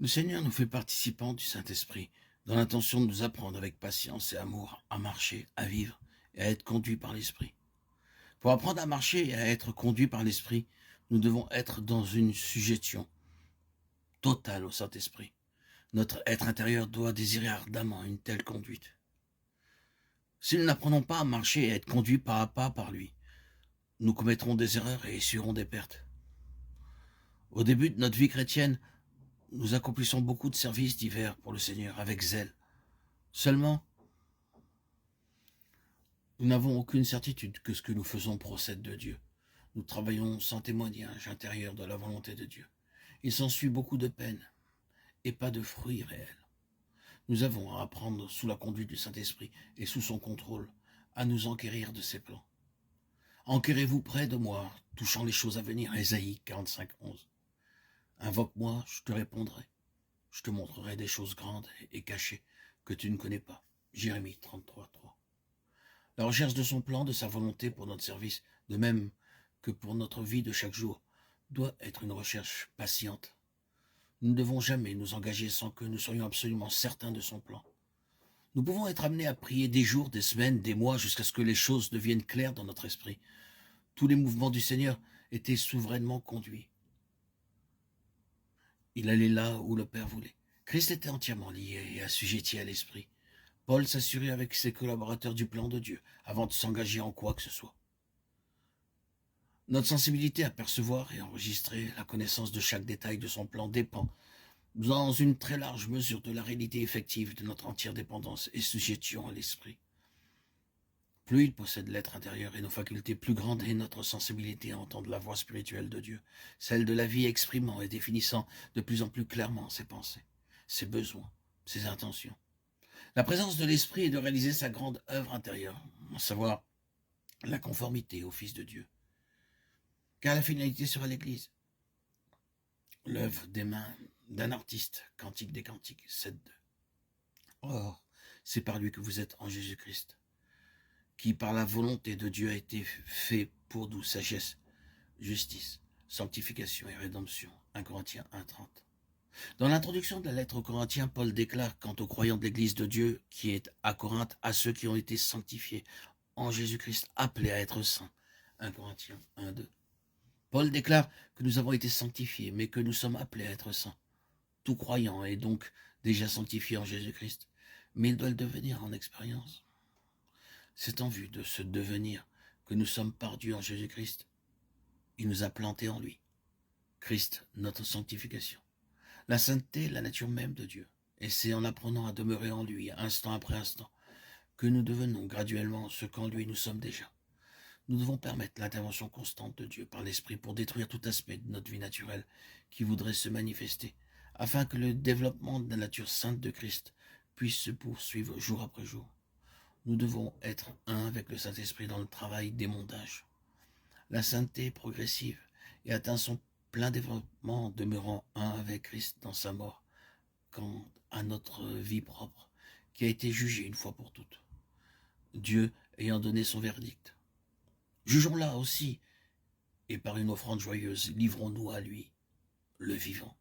Le Seigneur nous fait participants du Saint-Esprit, dans l'intention de nous apprendre avec patience et amour à marcher, à vivre et à être conduits par l'Esprit. Pour apprendre à marcher et à être conduits par l'Esprit, nous devons être dans une sujétion totale au Saint-Esprit. Notre être intérieur doit désirer ardemment une telle conduite. Si nous n'apprenons pas à marcher et à être conduits pas à pas par lui, nous commettrons des erreurs et essuierons des pertes. Au début de notre vie chrétienne, nous accomplissons beaucoup de services divers pour le Seigneur avec zèle. Seulement, nous n'avons aucune certitude que ce que nous faisons procède de Dieu. Nous travaillons sans témoignage intérieur de la volonté de Dieu. Il s'ensuit beaucoup de peine et pas de fruits réels. Nous avons à apprendre sous la conduite du Saint-Esprit et sous son contrôle à nous enquérir de ses plans. Enquérez-vous près de moi, touchant les choses à venir. Ésaïe 45, 11. Invoque-moi, je te répondrai. Je te montrerai des choses grandes et cachées que tu ne connais pas. Jérémie 33, 3. La recherche de son plan, de sa volonté pour notre service, de même que pour notre vie de chaque jour, doit être une recherche patiente. Nous ne devons jamais nous engager sans que nous soyons absolument certains de son plan. Nous pouvons être amenés à prier des jours, des semaines, des mois, jusqu'à ce que les choses deviennent claires dans notre esprit. Tous les mouvements du Seigneur étaient souverainement conduits. Il allait là où le Père voulait. Christ était entièrement lié et assujetti à l'Esprit. Paul s'assurait avec ses collaborateurs du plan de Dieu avant de s'engager en quoi que ce soit. Notre sensibilité à percevoir et enregistrer la connaissance de chaque détail de son plan dépend, dans une très large mesure, de la réalité effective de notre entière dépendance et sujétion à l'Esprit. Plus il possède l'être intérieur et nos facultés, plus grande est notre sensibilité à entendre la voix spirituelle de Dieu, celle de la vie exprimant et définissant de plus en plus clairement ses pensées, ses besoins, ses intentions. La présence de l'Esprit est de réaliser sa grande œuvre intérieure, à savoir la conformité au Fils de Dieu. Car la finalité sera l'Église. L'œuvre des mains d'un artiste, Cantique des Cantiques, 7.2. Or, c'est par lui que vous êtes en Jésus-Christ, qui par la volonté de Dieu a été fait pour nous sagesse, justice, sanctification et rédemption. 1 Corinthiens 1.30. Dans l'introduction de la lettre aux Corinthiens, Paul déclare quant aux croyants de l'Église de Dieu qui est à Corinthe, à ceux qui ont été sanctifiés en Jésus-Christ, appelés à être saints. 1 Corinthiens 1.2. Paul déclare que nous avons été sanctifiés, mais que nous sommes appelés à être saints. Tout croyant est donc déjà sanctifié en Jésus-Christ, mais il doit le devenir en expérience. C'est en vue de ce devenir que nous sommes par Dieu en Jésus-Christ. Il nous a plantés en lui. Christ, notre sanctification. La sainteté est la nature même de Dieu, et c'est en apprenant à demeurer en lui, instant après instant, que nous devenons graduellement ce qu'en lui nous sommes déjà. Nous devons permettre l'intervention constante de Dieu par l'Esprit pour détruire tout aspect de notre vie naturelle qui voudrait se manifester, afin que le développement de la nature sainte de Christ puisse se poursuivre jour après jour. Nous devons être un avec le Saint-Esprit dans le travail d'émondage. La sainteté est progressive et atteint son plein développement en demeurant un avec Christ dans sa mort, quant à notre vie propre, qui a été jugée une fois pour toutes. Dieu ayant donné son verdict. Jugeons-la aussi, et par une offrande joyeuse, livrons-nous à lui, le vivant.